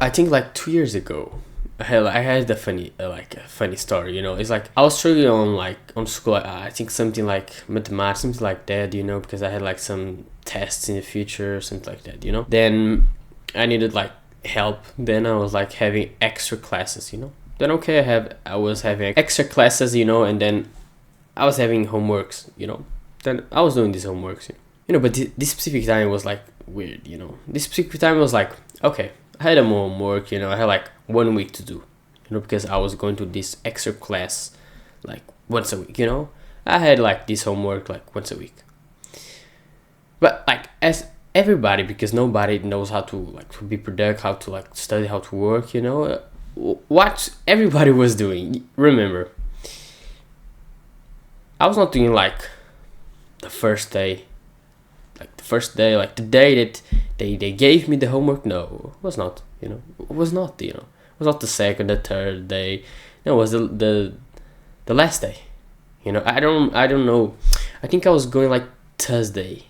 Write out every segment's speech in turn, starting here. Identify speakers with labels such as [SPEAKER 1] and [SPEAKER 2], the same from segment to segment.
[SPEAKER 1] I think like 2 years ago, I had a funny story. It's like I was struggling on school. I think something like mathematics, something like that. Because I had like some tests in the future, something like that. Then I needed like help. Then I was like having extra classes. Then okay, I was having extra classes. And then I was having homeworks. Then I was doing these homeworks. But this specific time was like weird. This specific time was like, okay, I had a homework. I had like 1 week to do. Because I was going to this extra class like once a week. I had like this homework like once a week. But like as everybody, because nobody knows how to like to be productive, how to like study, how to work. What everybody was doing. Remember, I was not doing like the first day, like the day that they gave me the homework. No, it was not. It was not. It was not the second, the third day. No, it was the last day. I don't know. I think I was going like Thursday.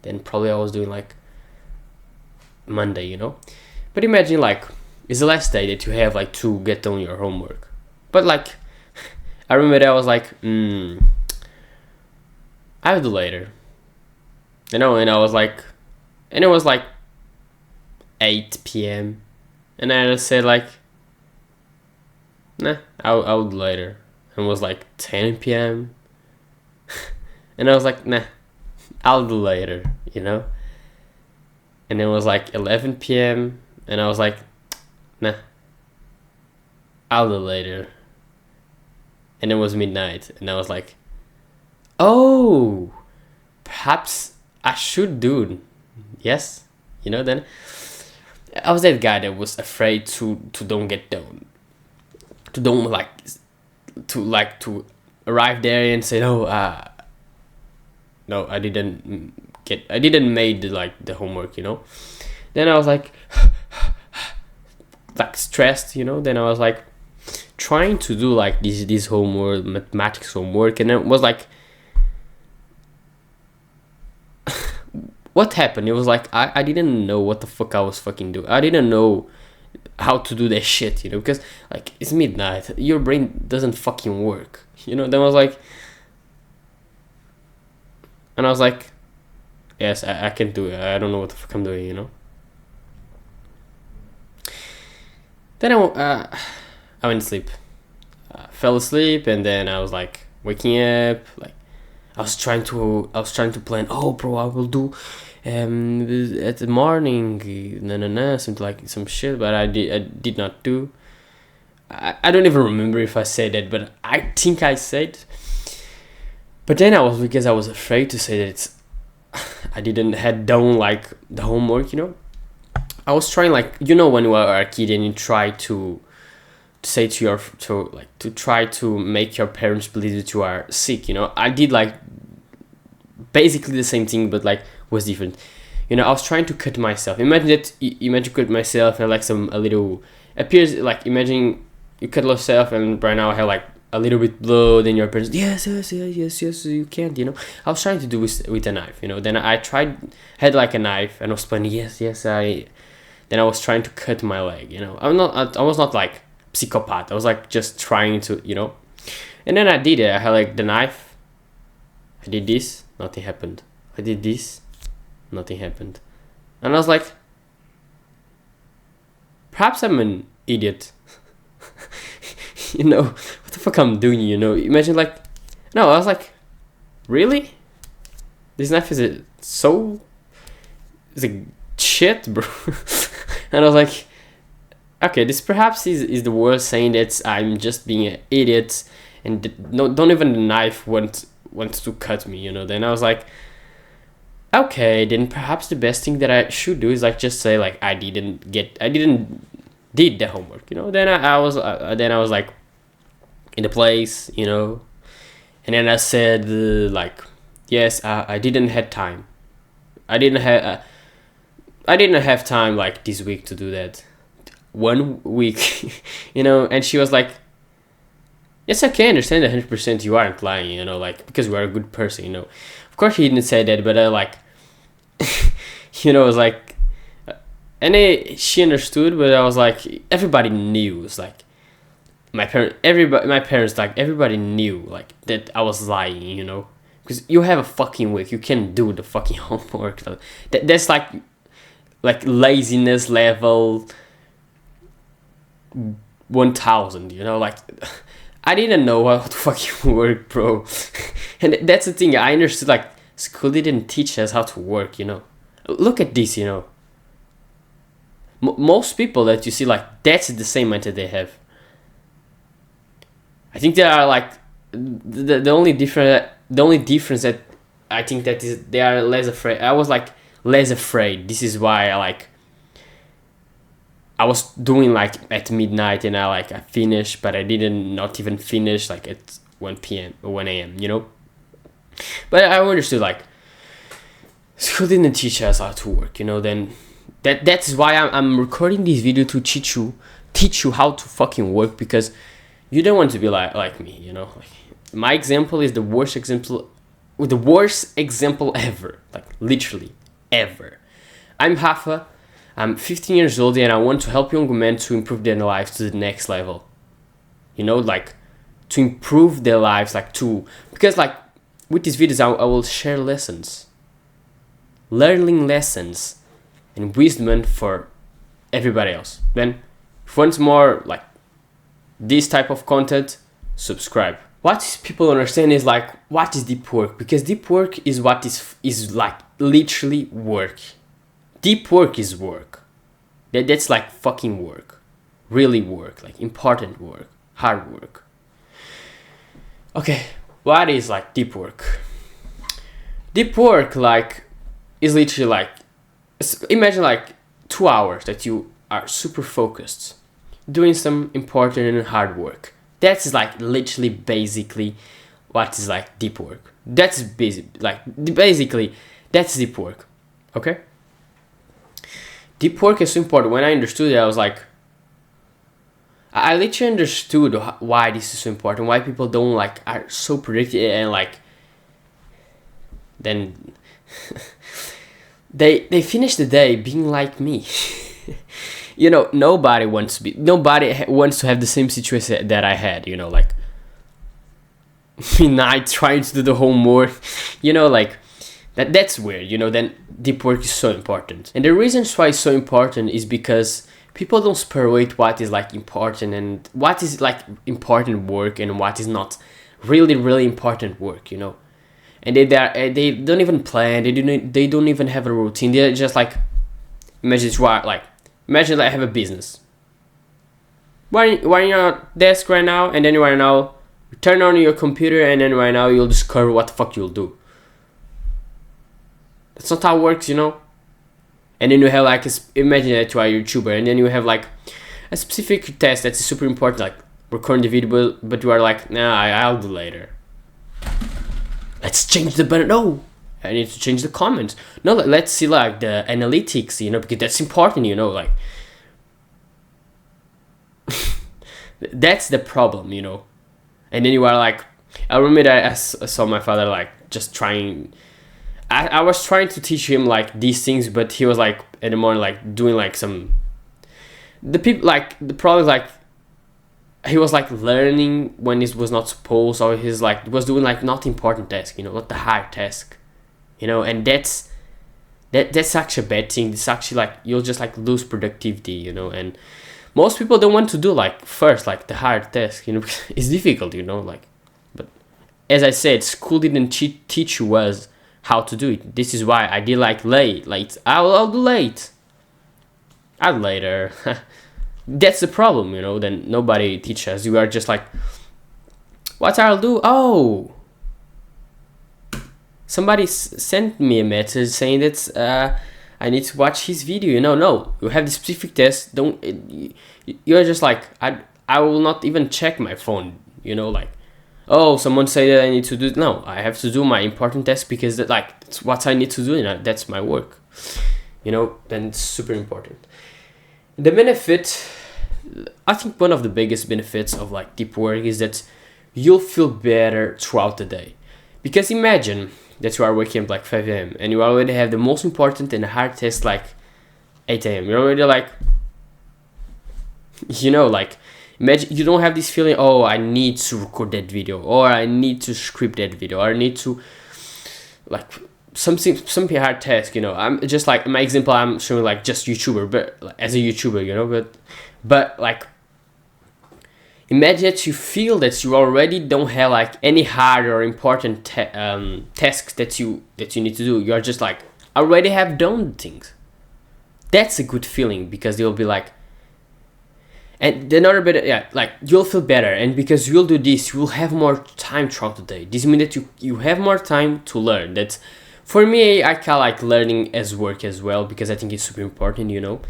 [SPEAKER 1] Then probably I was doing like Monday. But imagine like it's the last day that you have like to get on your homework. But like I remember that I was like, I'll do later. And I was like, and it was like 8 p.m. And I just said like, nah, I'll do later. And it was like 10 p.m. And I was like, nah, I'll do later. And it was like 11 p.m. And I was like, nah, I'll do later. And it was midnight. And I was like, oh, perhaps I should do. Yes. Then I was that guy that was afraid to don't get down. To don't to arrive there and say, no, no, I didn't made the homework. Then I was like stressed. Then I was like trying to do like this homework, mathematics homework, and it was like, what happened? It was like I didn't know what the fuck I was fucking doing. I didn't know how to do that shit, because like it's midnight, your brain doesn't fucking work. Then I was like, and I was like, yes, I can do it. I don't know what the fuck I'm doing. Then I went to sleep, fell asleep, and then I was like waking up, like I was trying to plan. Oh, bro, I will do at the morning, something like some shit, but I did not do. I don't even remember if I said that, but I think I said. But then because I was afraid to say that I didn't had done like the homework. I was trying like when you are a kid and you try to say to try to make your parents believe that you are sick. I did like basically the same thing, but like was different. I was trying to cut myself. Imagine cut myself and like a little appears like, imagine you cut yourself and right now I have like a little bit blood in your parents. Yes, you can't. I was trying to do with a knife. Then I had like a knife and I was planning. Yes, I. Then I was trying to cut my leg. I was not like psychopath. I was like just trying to. And then I did it. I had like the knife. I did this. Nothing happened. I did this. Nothing happened. And I was like, perhaps I'm an idiot. What the fuck I'm doing, Imagine like, no, I was like, really? This knife is a shit, bro. And I was like, okay, this perhaps is the world saying that I'm just being an idiot and don't even the knife wants to cut me, Then I was like, okay, then perhaps the best thing that I should do is like just say like I didn't did the homework, Then I was like in the place, and then I said like, yes, I didn't have time. I didn't have time like this week to do that. 1 week, and she was like, yes, I can understand 100% you aren't lying, like because you are a good person, Of course he didn't say that, but I like, it was like, And she understood, but I was like, everybody knew. It's like my parents, like everybody knew, like that I was lying, you know, because you have a fucking week, you can do the fucking homework. That's like laziness level 1000, you know, like I didn't know how to fucking work, bro. And that's the thing, I understood, like school didn't teach us how to work, you know. Look at this, you know. Most people that you see, like, that's the same mindset they have. I think they are like the only difference that I think that is they are less afraid. I was like less afraid. This is why I was doing like at midnight, and I finished, but I didn't not even finish like at 1 p.m. or 1 a.m. You know. But I understood, like school didn't teach us how to work. You know, then that's why I'm recording this video to teach you how to fucking work, because you don't want to be like me, you know. Like, my example is the worst example ever, like literally ever. I'm Rafa. I'm 15 years old, and I want to help young men to improve their lives to the next level. You know, like to improve their lives, because like with these videos, I will share lessons, learning lessons, and wisdom for everybody else. Then, if once more like this type of content, subscribe. What people understand is like, what is deep work? Because deep work is what is like literally work. Deep work is work. That's like fucking work. Really work. Like important work. Hard work. Okay, what is like deep work? Deep work like is literally like, imagine like 2 hours that you are super focused doing some important and hard work. That's like literally basically what is like deep work. That's basically that's deep work. Okay? Deep work is so important. When I understood it, I was like, I literally understood why this is so important, why people don't like are so predictive, and like then they finish the day being like me. You know, nobody wants to have the same situation that I had, you know, like midnight trying to do the homework, you know, like that's weird, you know. Then deep work is so important. And the reasons why it's so important is because people don't separate what is like important and what is like important work and what is not really, really important work, you know. And they don't even plan, they don't even have a routine. They're just like, imagine I have a business. Why in your desk right now, and then right now you turn on your computer, and then right now you'll discover what the fuck you'll do. That's not how it works, you know. And then you have like imagine that you are a YouTuber, and then you have like a specific task that's super important, like recording the video, but you are like, nah, I'll do later. Let's change the button. No, I need to change the comments. No, let's see like the analytics, you know, because that's important, you know, like that's the problem, you know. And then you are like, I remember I saw my father like just trying. I was trying to teach him like these things, but he was like in the morning like doing like some. The problem is like he was like learning when it was not supposed, or he's like was doing like not important task, you know, not the hard task, you know. And that's actually a bad thing. It's actually like you'll just like lose productivity, you know. And most people don't want to do like first like the hard task, you know, because it's difficult, you know, like. But as I said, school didn't teach you us how to do it. This is why I did like late. I'll do late. I'll later. That's the problem, you know. Then nobody teaches. You are just like, what I'll do? Oh, somebody sent me a message saying that I need to watch his video. You know, no, you have the specific test. You're just like, I will not even check my phone. You know, like, oh, someone said that I need to do. No, I have to do my important test because it's what I need to do. You know, that's my work. You know, then it's super important. The benefit, I think one of the biggest benefits of like deep work is that you'll feel better throughout the day. Because imagine that you are waking up like 5 a.m. and you already have the most important and hard test like 8 a.m. You're already like, you know, like, imagine you don't have this feeling, oh, I need to record that video, or I need to script that video, or I need to, like, something hard task, you know. I'm just like, my example, I'm showing like just YouTuber, but like, as a YouTuber, you know, but like, imagine that you feel that you already don't have like any hard or important tasks that you need to do. You're just like, I already have done things. That's a good feeling, because you'll be like, and another bit, yeah, like, you'll feel better, and because you'll do this, you'll have more time throughout the day. This means that you have more time to learn. That's, for me, I kind of like learning as work as well, because I think it's super important, you know.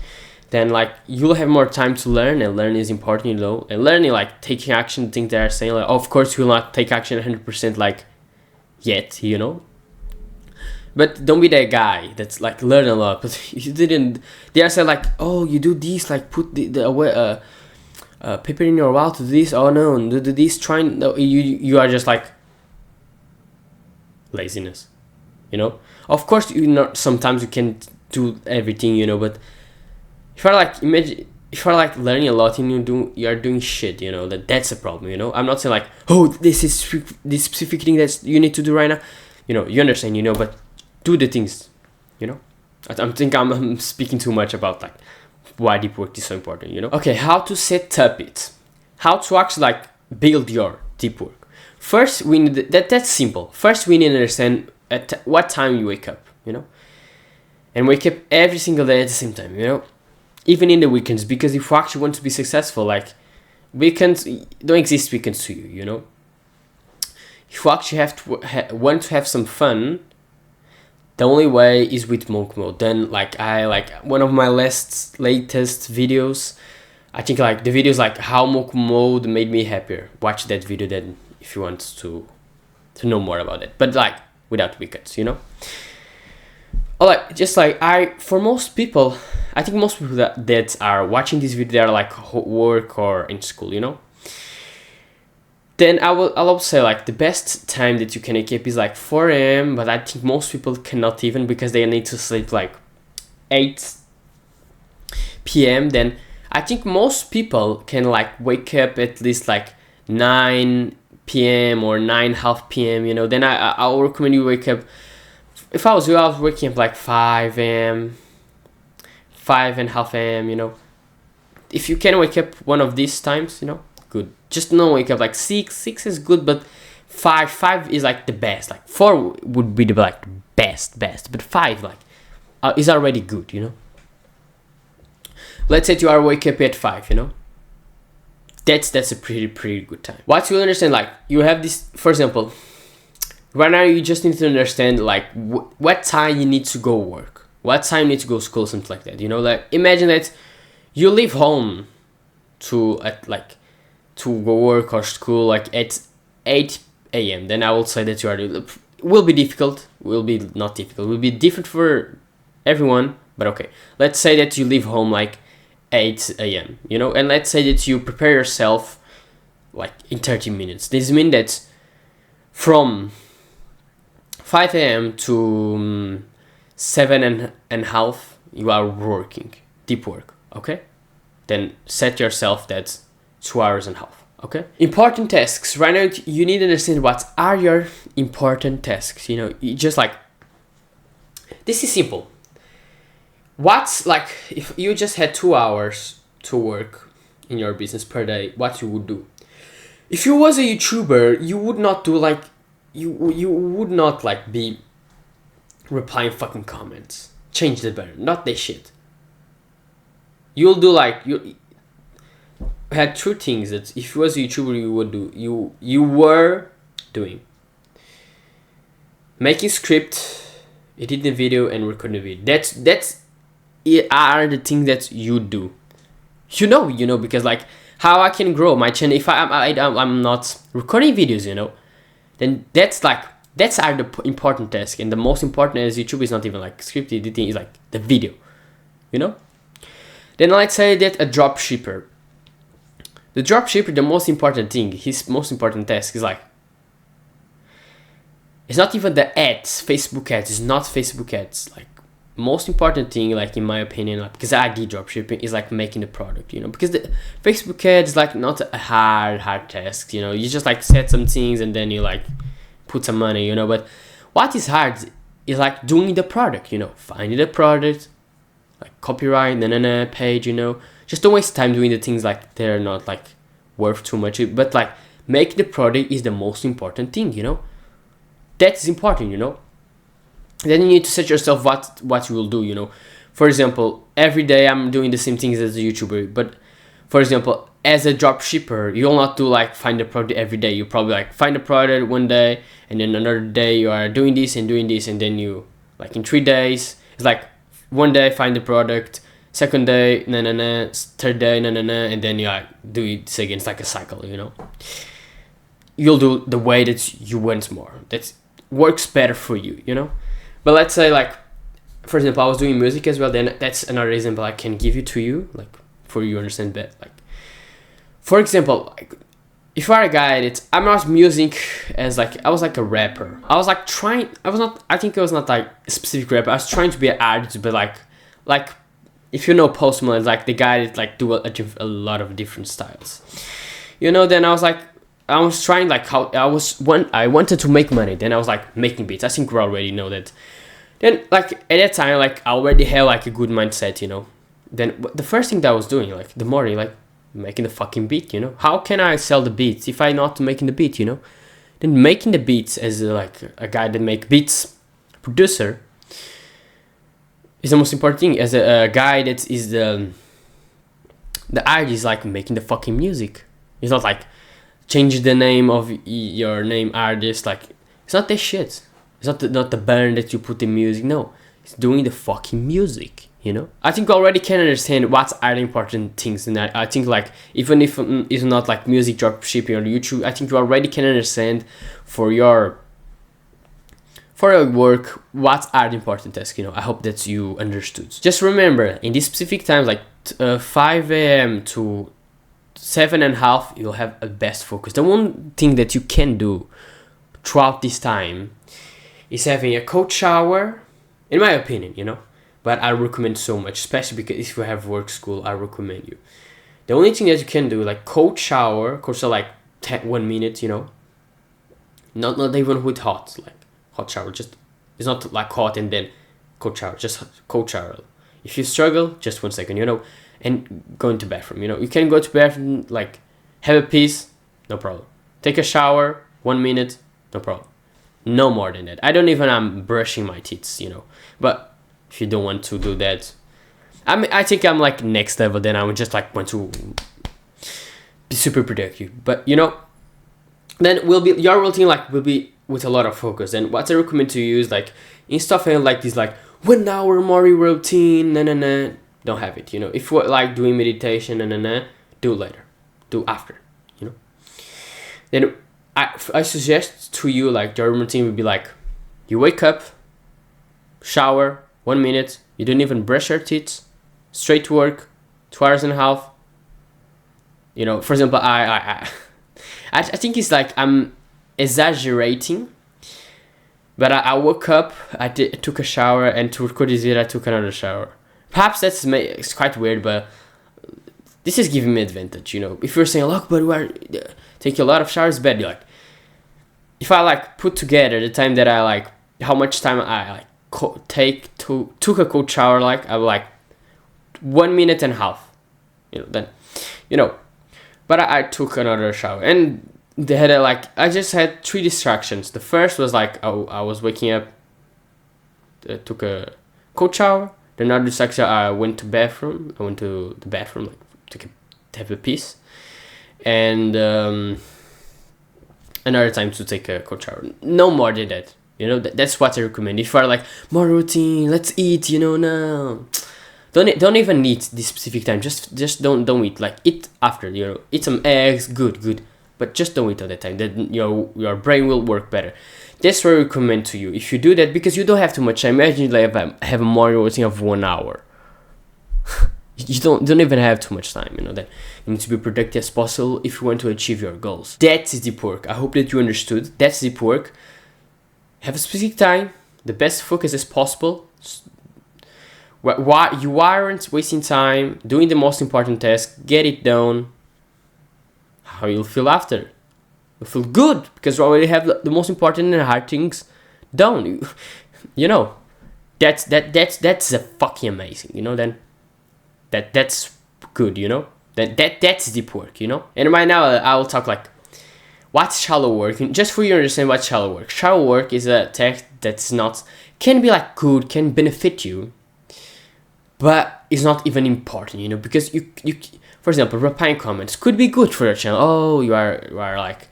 [SPEAKER 1] Then like, you'll have more time to learn, and learning is important, you know. And learning, like, taking action, things that are saying, like, of course you'll not take action 100% like yet, you know. But don't be that guy that's like learn a lot, but you didn't. They are saying like, oh, you do this, like put the paper in your mouth to do this. Oh no, do this. Trying. No, you are just like laziness, you know. Of course, you know, sometimes you can do everything, you know. But if you're like, imagine if you're like learning a lot and you are doing shit, you know, that's a problem, you know. I'm not saying like, oh, this is this specific thing that you need to do right now, you know. You understand, you know, but do the things, you know. I think I'm speaking too much about like why deep work is so important, you know. Okay, how to set up it, how to actually like build your deep work. First, we need that's simple. First, we need to understand at what time you wake up, you know, and wake up every single day at the same time, you know, even in the weekends, because if you actually want to be successful, like, weekends don't exist weekends to you, you know. If you actually have to want to have some fun, the only way is with monk mode. Then like, I like one of my latest videos, I think like the videos like how monk mode made me happier. Watch that video then if you want to know more about it, but like without weekends, you know. Or like, just like, for most people, I think most people that are watching this video, they are like work or in school, you know. Then I'll say like the best time that you can wake up is like 4 a.m. But I think most people cannot, even because they need to sleep like 8 p.m. Then I think most people can like wake up at least like 9 p.m. or 9:30 p.m. You know. Then I'll recommend you wake up. If I was you, I was waking up like 5 a.m., 5:30 a.m. You know. If you can wake up one of these times, you know, good. Just don't wake up like 6 is good, but 5 is like the best. Like 4 would be the like best, but 5 like is already good, you know. Let's say you are wake up at 5, you know. That's a pretty good time. What you understand, like, you have this, for example, right now you just need to understand like what time you need to go work, what time you need to go school, something like that, you know. Like, imagine that you leave home to go work or school like at 8 a.m. Then I will say that you are, will be difficult, will be not difficult, will be different for everyone, but okay. Let's say that you leave home like 8 a.m., you know, and let's say that you prepare yourself like in 30 minutes. This means that from 5 a.m. to 7:30 you are working, deep work, okay? Then set yourself that 2.5 hours, okay? Important tasks. Right now, you need to understand what are your important tasks, you know. You just like, this is simple. What's like, if you just had 2 hours to work in your business per day, what you would do? If you was a YouTuber, you would not do like, you would not like be replying fucking comments. Change the better, not this shit. You'll do like, you had 2 things that if you was a YouTuber you would do, you were doing: making script, editing video, and recording video. That's are the things that you do. You know, because like, how I can grow my channel if I'm not recording videos, you know. Then that's are the important tasks, and the most important as YouTube is not even like script editing, is like the video, you know. Then let's say that a dropshipper. The dropshipper, the most important thing, his most important task is like, it's not even the ads, Facebook ads, it's not Facebook ads. Like, most important thing, like in my opinion, like because I did dropshipping, is like making the product, you know, because the Facebook ads is like not a hard task, you know. You just like set some things and then you like put some money, you know. But what is hard is like doing the product, you know, finding the product, like copyright, page, you know. Just don't waste time doing the things like they're not like worth too much, but like making the product is the most important thing, you know. That is important, you know. Then you need to set yourself what you will do, you know. For example, every day I'm doing the same things as a YouTuber, but for example, as a drop shipper, you'll not do like find the product every day. You probably like find the product one day, and then another day you are doing this, and then you like in 3 days it's like one day find the product, second day third day and then you like do it again. It's like a cycle, you know. You'll do the way that you want more, that works better for you, you know. But let's say like, for example, I was doing music as well, then that's another example I can give it to you, like for you understand that. Like, for example, like if you are a guy that I'm not music as like, I was like a rapper. I was like I think I was not like a specific rapper. I was trying to be an artist, but like if you know Post Malone, like the guy that like do a lot of different styles, you know. Then I was trying like how I wanted to make money. Then I was like making beats. I think we already know that. Then like at that time, like I already have like a good mindset, you know. Then the first thing that I was doing, like the morning, like making the fucking beat, you know. How can I sell the beats if I'm not making the beat, you know? Then making the beats as like a guy that make beats, producer, is the most important thing. As a guy that is the artist, like making the fucking music. It's not like change the name of your name artist. Like it's not that shit. It's not the band that you put in music. No, it's doing the fucking music, you know. I think you already can understand what are the important things, and I think like even if it's not like music drop shipping on YouTube, I think you already can understand for your work what are the important tasks, you know. I hope that you understood. Just remember, in these specific times, like 5 a.m. to 7:30, you'll have a best focus. The one thing that you can do throughout this time is having a cold shower, in my opinion, you know. But I recommend so much, especially because if you have work school, I recommend you. The only thing that you can do, like cold shower like 1 minute, you know. Not even with hot shower. Just it's not like hot and then cold shower. Just cold shower. If you struggle, just 1 second, you know. And go into bathroom, you know. You can go to bathroom, like have a piece, no problem. Take a shower, 1 minute, no problem. No more than that. I don't even I'm brushing my teeth, you know. But if you don't want to do that, I think I'm like next level. Then I would just like want to be super productive. But you know, then your routine like will be with a lot of focus. And what I recommend to you is like instead of like this like 1 hour morning routine, don't have it, you know. If you like doing meditation, do later, do after, you know. Then I suggest to you like your routine would be like, you wake up, shower, 1 minute, you don't even brush your teeth, straight to work, 2 hours and a half. You know, for example, I think it's like I'm exaggerating, but I woke up, took a shower, and to record this video I took another shower. Perhaps it's quite weird, but this is giving me advantage, you know. If you're saying, look, but we are taking a lot of showers, bad. Like, if I like put together the time that I like, how much time I like took a cold shower, like I like 1 minute and a half, you know. Then, you know, but I took another shower, and they had I just had 3 distractions. The first was like I was waking up, took a cold shower. Another distraction, I went to the bathroom, like to have a piece, and another time to take a cold shower. No more than that, you know. That's what I recommend. If you are like more routine, let's eat, you know. Now, don't even eat this specific time. Just don't eat. Like eat after, you know. Eat some eggs, good, but just don't eat at that time. Then your brain will work better. That's what I recommend to you. If you do that, because you don't have too much time. Imagine like have a morning routine of 1 hour. You don't even have too much time, you know. That you need to be productive as possible if you want to achieve your goals. That's deep work. I hope that you understood. That's deep work. Have a specific time, the best focus as possible. Why you aren't wasting time doing the most important task, get it done. How you'll feel after? You'll feel good because you already have the most important and hard things done. You know, that's a fucking amazing. You know, then that's good. You know, that's deep work. You know, and right now I will talk like what's shallow work. Just for you to understand what shallow work. Shallow work is a task that's not can be like good, can benefit you, but it's not even important, you know, because you for example, replying comments could be good for your channel. Oh, you are like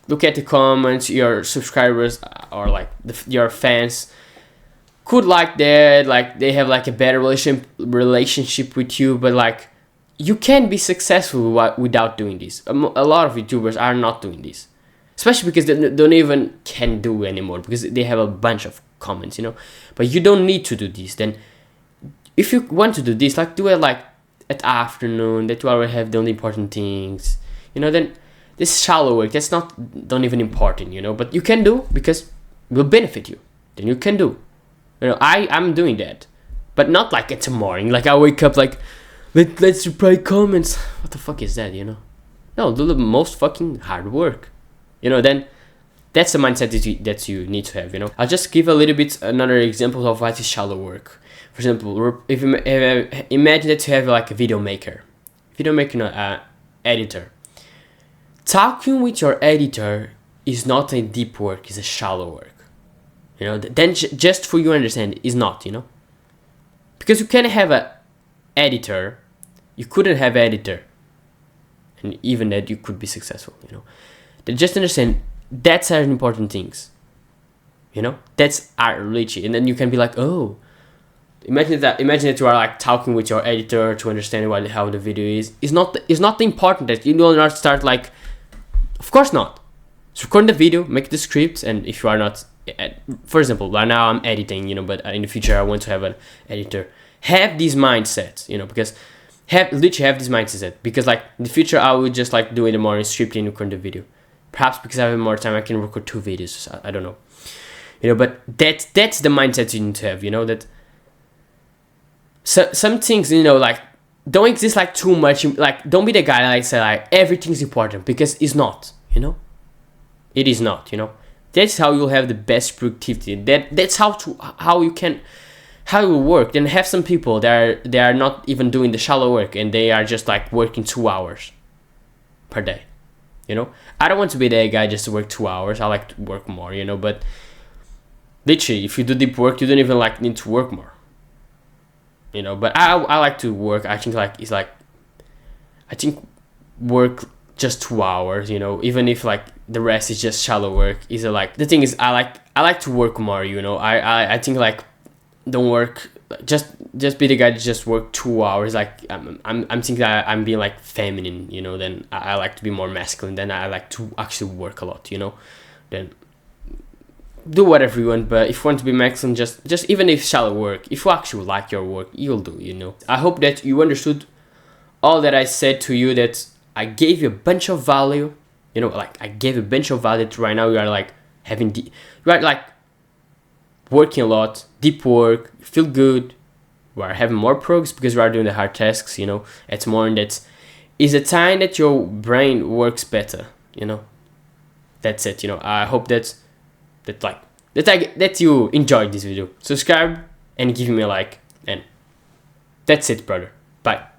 [SPEAKER 1] look at the comments, your subscribers or like your fans could like that, like they have like a better relationship with you, but like you can be successful without doing this. A lot of YouTubers are not doing this, especially because they don't even can do anymore because they have a bunch of comments, you know. But you don't need to do this. Then if you want to do this, like do it like at afternoon that you already have done the important things, you know. Then this shallow work that's not even important, you know, but you can do because it will benefit you. Then you can do, you know. I'm doing that, but not like it's a morning, like I wake up like let's reply comments. What the fuck is that, you know? No, do the most fucking hard work, you know. Then that's the mindset that you need to have, you know. I'll just give a little bit another example of what is shallow work. For example, if you imagine that you have like a video maker, editor. Talking with your editor is not a deep work; it's a shallow work. You know. Then just for you to understand, is not, you know, because you can have a editor, you couldn't have editor, and even that you could be successful, you know. Then just understand that's are important things, you know. That's are really, and then you can be like, oh. Imagine that you are like talking with your editor to understand how the video is. It's not important that you do not start like, of course not. So record the video, make the script, and if you are not, for example, right now I'm editing, you know, but in the future I want to have an editor. Have this mindset, you know, because literally have this mindset because like in the future I will just like do in the morning scripting and record the video. Perhaps because I have more time I can record 2 videos. I don't know, you know, but that's the mindset you need to have, you know, that. So some things, you know, like don't exist like too much. Like don't be the guy like say like everything's important because it's not. You know, it is not. You know, that's how you'll have the best productivity. That's how you will work. Then have some people that are not even doing the shallow work and they are just like working 2 hours per day. You know, I don't want to be that guy just to work 2 hours. I like to work more. You know, but literally, if you do deep work, you don't even like need to work more. You know, but I like to work. I think like it's like I think work just 2 hours, you know, even if like the rest is just shallow work. Is like the thing is I like to work more, you know. I think like don't work just be the guy that just work 2 hours. Like I'm thinking that I'm being like feminine, you know. Then I like to be more masculine. Then I like to actually work a lot, you know. Then do whatever you want, but if you want to be maximum, just even if shallow work, if you actually like your work, you'll do, you know. I hope that you understood all that I said to you, that I gave you a bunch of value, you know, like I gave a bunch of value to right now. You are like you are like working a lot, deep work, you feel good, you are having more progress because you are doing the hard tasks, you know. It's more and that is a time that your brain works better, you know. That's it, you know. I hope that you enjoyed this video. Subscribe and give me a like, and that's it, brother. Bye.